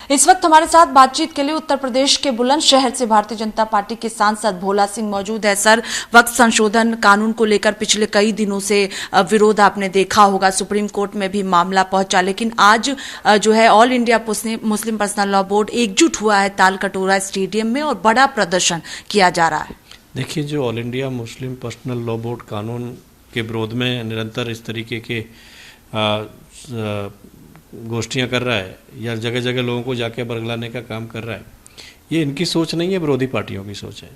इस वक्त हमारे साथ बातचीत के लिए उत्तर प्रदेश के बुलंदशहर से भारतीय जनता पार्टी के सांसद भोला सिंह मौजूद है। सर, वक्त संशोधन कानून को लेकर पिछले कई दिनों से विरोध आपने देखा होगा, सुप्रीम कोर्ट में भी मामला पहुंचा, लेकिन आज जो है all India Muslim personal law board एकजुट हुआ है तालकटोरा स्टेडियम में और बड़ा प्रदर्शन किया जा रहा है। देखिए, जो all India Muslim personal law board कानून के विरोध में निरंतर इस तरीके के गोष्ठियाँ कर रहा है या जगह जगह लोगों को जाके बरगलाने का काम कर रहा है, ये इनकी सोच नहीं है, विरोधी पार्टियों की सोच है।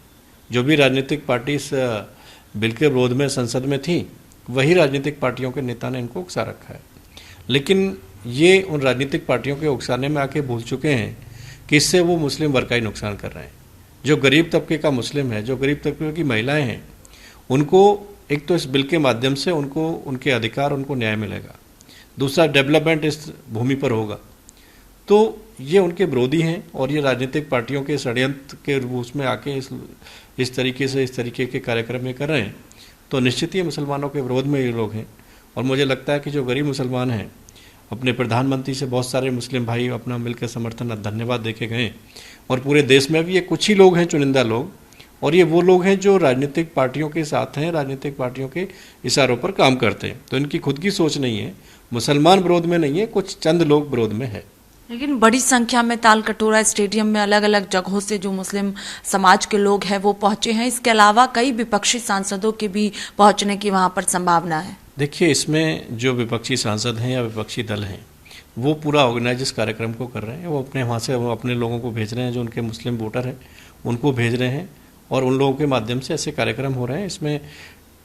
जो भी राजनीतिक पार्टी इस बिल के विरोध में संसद में थी, वही राजनीतिक पार्टियों के नेता ने इनको उकसा रखा है। लेकिन ये उन राजनीतिक पार्टियों के उकसाने में आके भूल चुके हैं कि इससे वो मुस्लिम वर्ग का ही नुकसान कर रहे हैं। जो गरीब तबके का मुस्लिम है, जो गरीब तबके की महिलाएं हैं, उनको एक तो इस बिल के माध्यम से उनको उनके अधिकार, उनको न्याय मिलेगा, दूसरा डेवलपमेंट इस भूमि पर होगा। तो ये उनके विरोधी हैं और ये राजनीतिक पार्टियों के षड्यंत्र के रूप में आके इस तरीके के कार्यक्रम में कर रहे हैं। तो निश्चित ही मुसलमानों के विरोध में ये लोग हैं। और मुझे लगता है कि जो गरीब मुसलमान हैं, अपने प्रधानमंत्री से बहुत सारे मुस्लिम भाई अपना मिलकर समर्थन धन्यवाद देके गए, और पूरे देश में भी ये कुछ ही लोग हैं, चुनिंदा लोग, और ये वो लोग हैं जो राजनीतिक पार्टियों के साथ हैं, राजनीतिक पार्टियों के इशारों पर काम करते हैं। तो इनकी खुद की सोच नहीं है, मुसलमान विरोध में नहीं है, कुछ चंद लोग विरोध में है। लेकिन बड़ी संख्या में तालकटोरा स्टेडियम में अलग अलग जगहों से जो मुस्लिम समाज के लोग हैं वो पहुंचे हैं। इसके अलावा कई विपक्षी सांसदों के भी पहुंचने की वहां पर संभावना है। देखिए, इसमें जो विपक्षी सांसद हैं या विपक्षी दल हैं, वो पूरा ऑर्गेनाइज इस कार्यक्रम को कर रहे हैं। वो अपने वहाँ से वो अपने लोगों को भेज रहे हैं, जो उनके मुस्लिम वोटर हैं उनको भेज रहे हैं, और उन लोगों के माध्यम से ऐसे कार्यक्रम हो रहे हैं। इसमें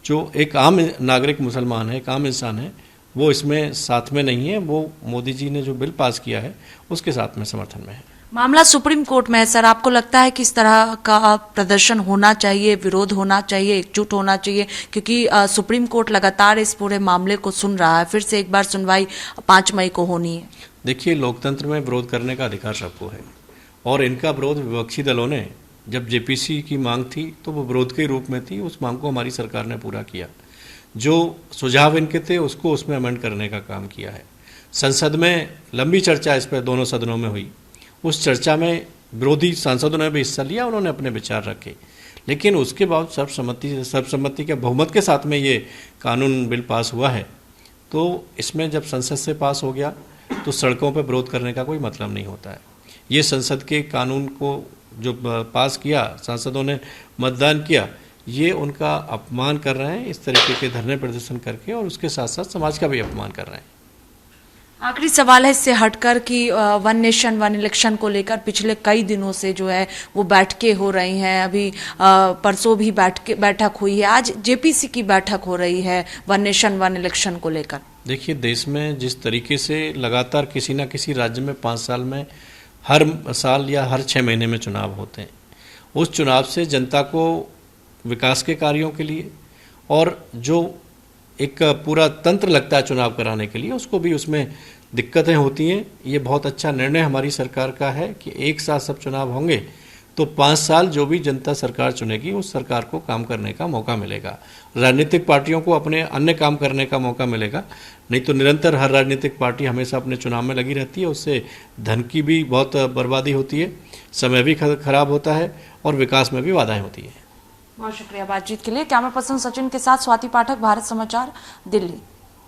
जो एक आम नागरिक मुसलमान है, एक आम इंसान है, वो इसमें साथ में नहीं है। वो मोदी जी ने जो बिल पास किया है उसके साथ में समर्थन में है। मामला सुप्रीम कोर्ट में है। सर, आपको लगता है कि इस तरह का प्रदर्शन होना चाहिए, विरोध होना चाहिए, एकजुट होना चाहिए, क्योंकि सुप्रीम कोर्ट लगातार इस पूरे मामले को सुन रहा है। फिर से एक बार सुनवाई 5 मई को होनी है। देखिए, लोकतंत्र में विरोध करने का अधिकार सबको है, और इनका विरोध विपक्षी दलों ने, जब जेपीसी की मांग थी तो वो विरोध के रूप में थी, उस मांग को हमारी सरकार ने पूरा किया। जो सुझाव इनके थे उसको उसमें अमेंड करने का काम किया है। संसद में लंबी चर्चा इस पर दोनों सदनों में हुई। उस चर्चा में विरोधी सांसदों ने भी हिस्सा लिया, उन्होंने अपने विचार रखे, लेकिन उसके बाद सर्वसम्मति के बहुमत के साथ में ये कानून बिल पास हुआ है। तो इसमें जब संसद से पास हो गया तो सड़कों पर विरोध करने का कोई मतलब नहीं होता है। ये संसद के कानून को जो पास किया, सांसदों ने मतदान किया, ये उनका अपमान कर रहे हैं इस तरीके के धरने प्रदर्शन करके, और उसके साथ साथ समाज का भी अपमान कर रहे हैं। आखिरी सवाल है इससे हटकर कि वन नेशन वन इलेक्शन को लेकर पिछले कई दिनों से जो है वो बैठकें हो रही हैं। अभी परसों भी बैठक हुई है, आज जेपीसी की बैठक हो रही है वन नेशन वन इलेक्शन को लेकर। देखिए, देश में जिस तरीके से लगातार किसी न किसी राज्य में 5 साल में हर साल या हर 6 महीने में चुनाव होते हैं, उस चुनाव से जनता को विकास के कार्यों के लिए और जो एक पूरा तंत्र लगता है चुनाव कराने के लिए, उसको भी उसमें दिक्कतें होती हैं। ये बहुत अच्छा निर्णय हमारी सरकार का है कि एक साथ सब चुनाव होंगे तो 5 साल जो भी जनता सरकार चुनेगी उस सरकार को काम करने का मौका मिलेगा, राजनीतिक पार्टियों को अपने अन्य काम करने का मौका मिलेगा। नहीं तो निरंतर हर राजनीतिक पार्टी हमेशा अपने चुनाव में लगी रहती है, उससे धन की भी बहुत बर्बादी होती है, समय भी खराब होता है और विकास में भी बाधाएं होती हैं। बहुत शुक्रिया बातचीत के लिए। कैमरा पर्सन सचिन के साथ स्वाति पाठक, भारत समाचार, दिल्ली।